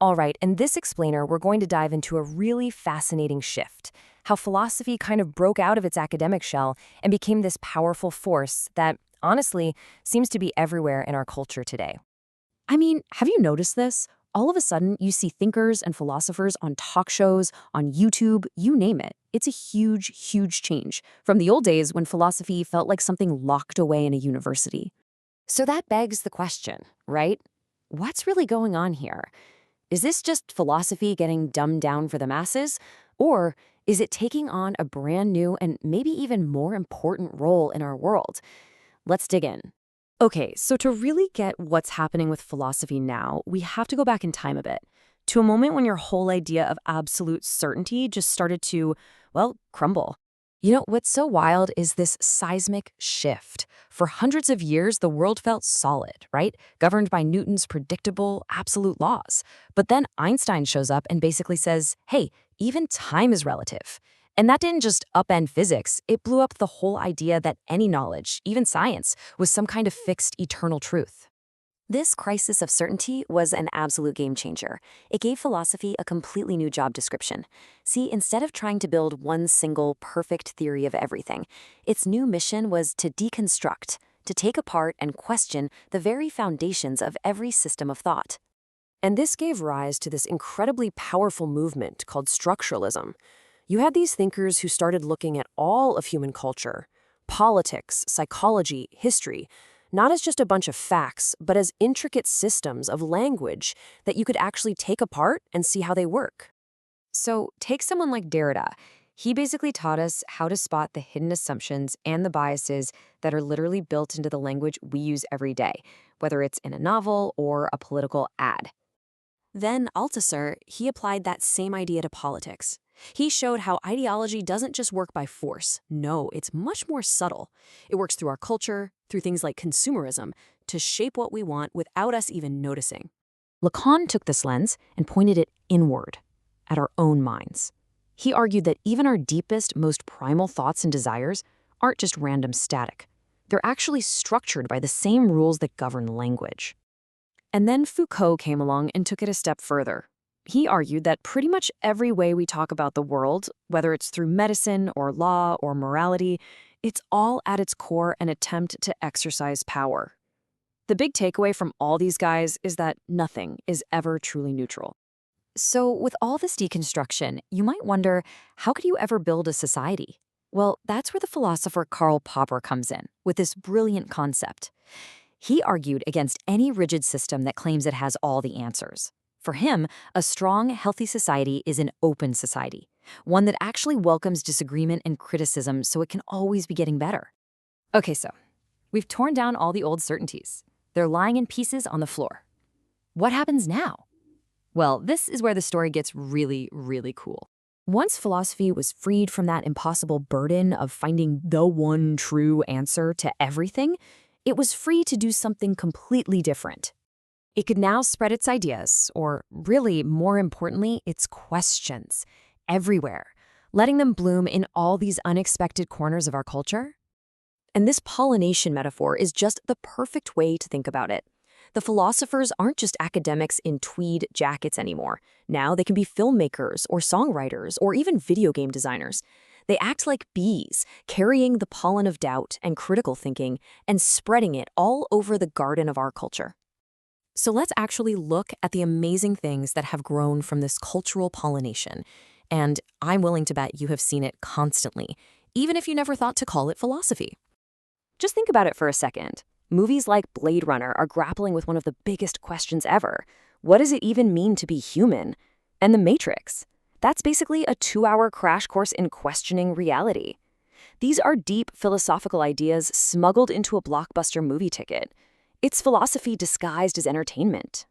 All right, in this explainer, we're going to dive into a really fascinating shift, how philosophy kind of broke out of its academic shell and became this powerful force that, honestly, seems to be everywhere in our culture today. I mean, have you noticed this? All of a sudden, you see thinkers and philosophers on talk shows, on YouTube, you name it. It's a huge, huge change from the old days when philosophy felt like something locked away in a university. So that begs the question, right? What's really going on here? Is this just philosophy getting dumbed down for the masses? Or is it taking on a brand new and maybe even more important role in our world? Let's dig in. Okay, so to really get what's happening with philosophy now, we have to go back in time a bit, to a moment when your whole idea of absolute certainty just started to, well, crumble. You know, what's so wild is this seismic shift. For hundreds of years, the world felt solid, right? Governed by Newton's predictable, absolute laws. But then Einstein shows up and basically says, hey, even time is relative. And that didn't just upend physics, it blew up the whole idea that any knowledge, even science, was some kind of fixed eternal truth. This crisis of certainty was an absolute game changer. It gave philosophy a completely new job description. See, instead of trying to build one single, perfect theory of everything, its new mission was to deconstruct, to take apart and question the very foundations of every system of thought. And this gave rise to this incredibly powerful movement called Structuralism. You had these thinkers who started looking at all of human culture, politics, psychology, history, not as just a bunch of facts, but as intricate systems of language that you could actually take apart and see how they work. So take someone like Derrida. He basically taught us how to spot the hidden assumptions and the biases that are literally built into the language we use every day, whether it's in a novel or a political ad. Then Althusser, he applied that same idea to politics. He showed how ideology doesn't just work by force. No, it's much more subtle. It works through our culture, through things like consumerism, to shape what we want without us even noticing. Lacan took this lens and pointed it inward, at our own minds. He argued that even our deepest, most primal thoughts and desires aren't just random static. They're actually structured by the same rules that govern language. And then Foucault came along and took it a step further. He argued that pretty much every way we talk about the world, whether it's through medicine or law or morality, it's all at its core an attempt to exercise power. The big takeaway from all these guys is that nothing is ever truly neutral. So with all this deconstruction, you might wonder, how could you ever build a society? Well, that's where the philosopher Karl Popper comes in, with this brilliant concept. He argued against any rigid system that claims it has all the answers. For him, a strong, healthy society is an open society, one that actually welcomes disagreement and criticism so it can always be getting better. Okay, so we've torn down all the old certainties. They're lying in pieces on the floor. What happens now? Well, this is where the story gets really, really cool. Once philosophy was freed from that impossible burden of finding the one true answer to everything, it was free to do something completely different. It could now spread its ideas, or really, more importantly, its questions, everywhere, letting them bloom in all these unexpected corners of our culture. And this pollination metaphor is just the perfect way to think about it. The philosophers aren't just academics in tweed jackets anymore. Now they can be filmmakers or songwriters or even video game designers. They act like bees, carrying the pollen of doubt and critical thinking and spreading it all over the garden of our culture. So let's actually look at the amazing things that have grown from this cultural pollination. And I'm willing to bet you have seen it constantly, even if you never thought to call it philosophy. Just think about it for a second. Movies like Blade Runner are grappling with one of the biggest questions ever. What does it even mean to be human? And The Matrix. That's basically a 2-hour crash course in questioning reality. These are deep philosophical ideas smuggled into a blockbuster movie ticket. It's philosophy disguised as entertainment.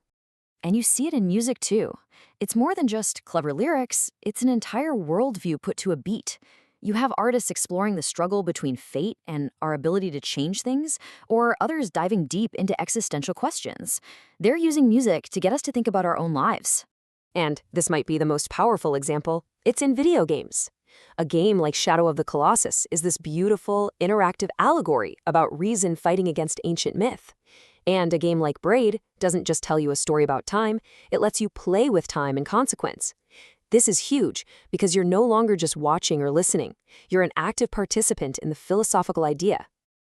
And you see it in music too. It's more than just clever lyrics, it's an entire worldview put to a beat. You have artists exploring the struggle between fate and our ability to change things, or others diving deep into existential questions. They're using music to get us to think about our own lives. And this might be the most powerful example. It's in video games. A game like Shadow of the Colossus is this beautiful, interactive allegory about reason fighting against ancient myth. And a game like Braid doesn't just tell you a story about time, it lets you play with time and consequence. This is huge because you're no longer just watching or listening. You're an active participant in the philosophical idea.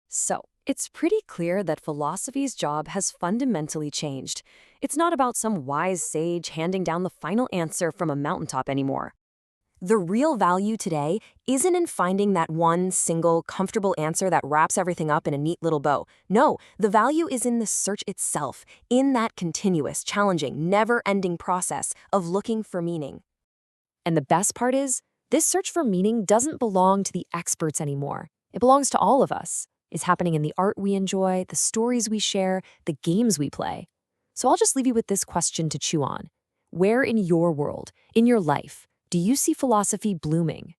So, it's pretty clear that philosophy's job has fundamentally changed. It's not about some wise sage handing down the final answer from a mountaintop anymore. The real value today isn't in finding that one single, comfortable answer that wraps everything up in a neat little bow. No, the value is in the search itself, in that continuous, challenging, never-ending process of looking for meaning. And the best part is, this search for meaning doesn't belong to the experts anymore. It belongs to all of us. It's happening in the art we enjoy, the stories we share, the games we play. So I'll just leave you with this question to chew on. Where in your world, in your life, do you see philosophy blooming?